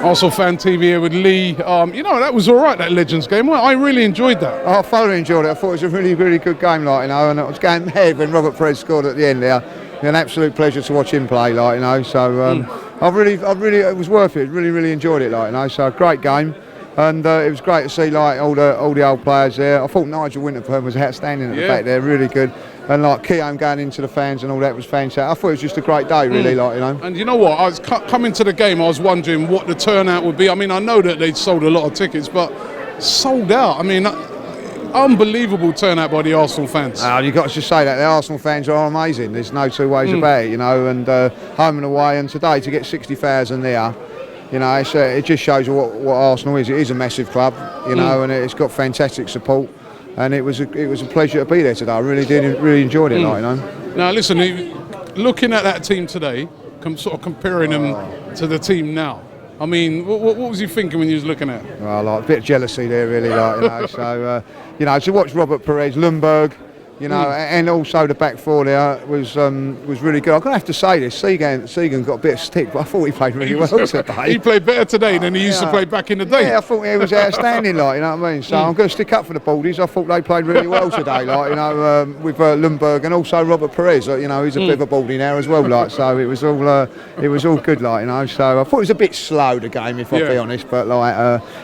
ArsenalFanTV here with Lee. You know, that was all right, that Legends game. Well, I really enjoyed that. I thoroughly enjoyed it. I thought it was a really, really good game, like, you know, and I was going mad when Robert Perez scored at the end there. An absolute pleasure to watch him play, like, you know. So it was worth it. Really, really enjoyed it, like, you know. So a great game, and it was great to see like all the old players there. I thought Nigel Winterburn was outstanding at the back there, really good. And like Keown going into the fans and all that was fantastic. I thought it was just a great day, really, like, you know. And you know what? I was coming to the game, I was wondering what the turnout would be. I mean, I know that they'd sold a lot of tickets, but sold out. I mean, unbelievable turnout by the Arsenal fans. You've got to just say that the Arsenal fans are amazing. There's no two ways about it, you know. And home and away, and today to get 60,000 there, you know, it just shows you what Arsenal is. It is a massive club, you know, and it's got fantastic support. And it was a pleasure to be there today. I really enjoyed it, like, you know. Now listen, looking at that team today, sort of comparing them to the team now. I mean, what was you thinking when you was looking at it? Well, like a bit of jealousy there, really, like, you know. So, you know, to watch Robert Perez, Lundberg, you know, and also the back four there was really good. I'm gonna have to say this: Segan got a bit of stick, but I thought he played really well today. He played better today than he used to play back in the day. Yeah, I thought he was outstanding, like, you know what I mean. So I'm going to stick up for the Baldies. I thought they played really well today, like, you know, with Lundberg and also Robert Perez. You know, he's a bit of a Baldy now as well, like. So it was all good, like, you know. So I thought it was a bit slow, the game, if I'll be honest. But like,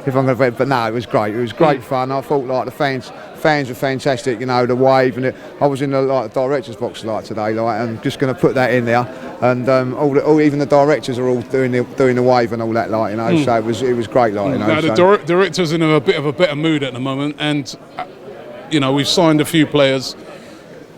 if I'm going to, but no, it was great. It was great fun. I thought like the fans were fantastic, you know, the wave, and I was in the director's box like today, like, I'm just going to put that in there, and even the directors are all doing the wave and all that, like, you know. So it was great, like, you know. Now the directors in a bit of a better mood at the moment, and you know, we've signed a few players.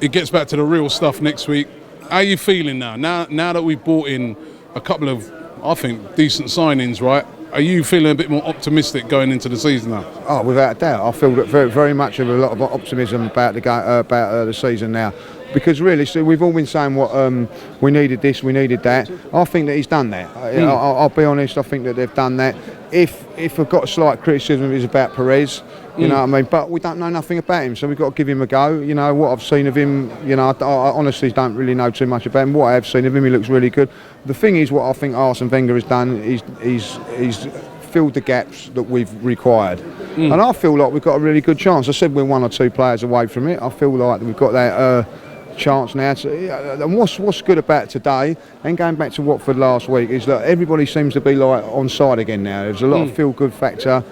It gets back to the real stuff next week. How are you feeling now? Now that we've brought in a couple of, I think, decent signings, right? Are you feeling a bit more optimistic going into the season now? Oh, without a doubt. I feel very, very much of a lot of optimism about the season now, because really, so we've all been saying what we needed this, we needed that. I think that he's done that. I'll be honest. I think that they've done that. If I've got a slight criticism, it's about Perez. You know what I mean? But we don't know nothing about him, so we've got to give him a go. You know, what I've seen of him, you know, I honestly don't really know too much about him. What I have seen of him, he looks really good. The thing is, what I think Arsene Wenger has done is he's filled the gaps that we've required. And I feel like we've got a really good chance. I said we're 1 or 2 players away from it. I feel like we've got that chance now. And what's good about today, and going back to Watford last week, is that everybody seems to be like on side again now. There's a lot of feel-good factor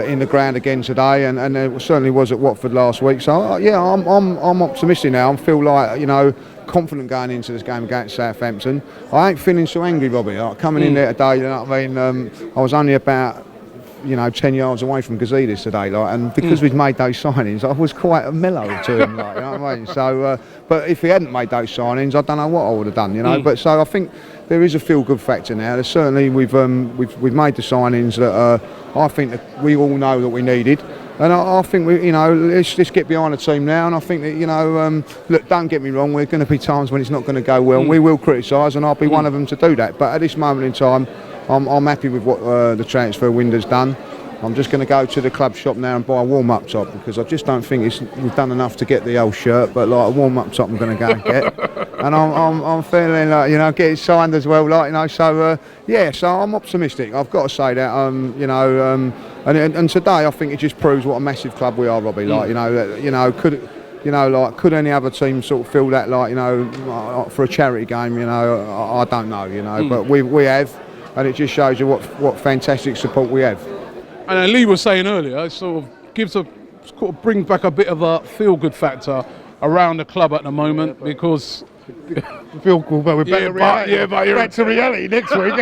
in the ground again today, and there certainly was at Watford last week. So yeah, I'm optimistic now. I feel like, you know, confident going into this game against Southampton. I ain't feeling so angry, Robbie. Like, coming in there today, you know what I mean. I was only about, you know, 10 yards away from Gazidis today, like, and because we'd made those signings, I was quite mellow to him, like, you know what I mean. So, but if he hadn't made those signings, I don't know what I would have done, you know. But so I think there is a feel-good factor now. There's certainly we've made the signings that I think that we all know that we needed, and I think we, you know, let's get behind the team now. And I think that, you know, look, don't get me wrong, we're going to be times when it's not going to go well. We will criticise, and I'll be one of them to do that. But at this moment in time, I'm happy with what the transfer window's done. I'm just going to go to the club shop now and buy a warm-up top, because I just don't think we've done enough to get the old shirt, but like a warm-up top I'm going to go and get. And I'm feeling like, you know, get it signed as well, like, you know. So yeah, so I'm optimistic. I've got to say that, you know, and today I think it just proves what a massive club we are, Robbie. Like, you know, could any other team sort of feel that, like, you know, for a charity game, you know, I don't know, you know, but we have, and it just shows you what fantastic support we have. And Lee was saying earlier, it sort of brings back a bit of a feel-good factor around the club at the moment, because Feel cool, but we're back to reality. But you're back to reality next week.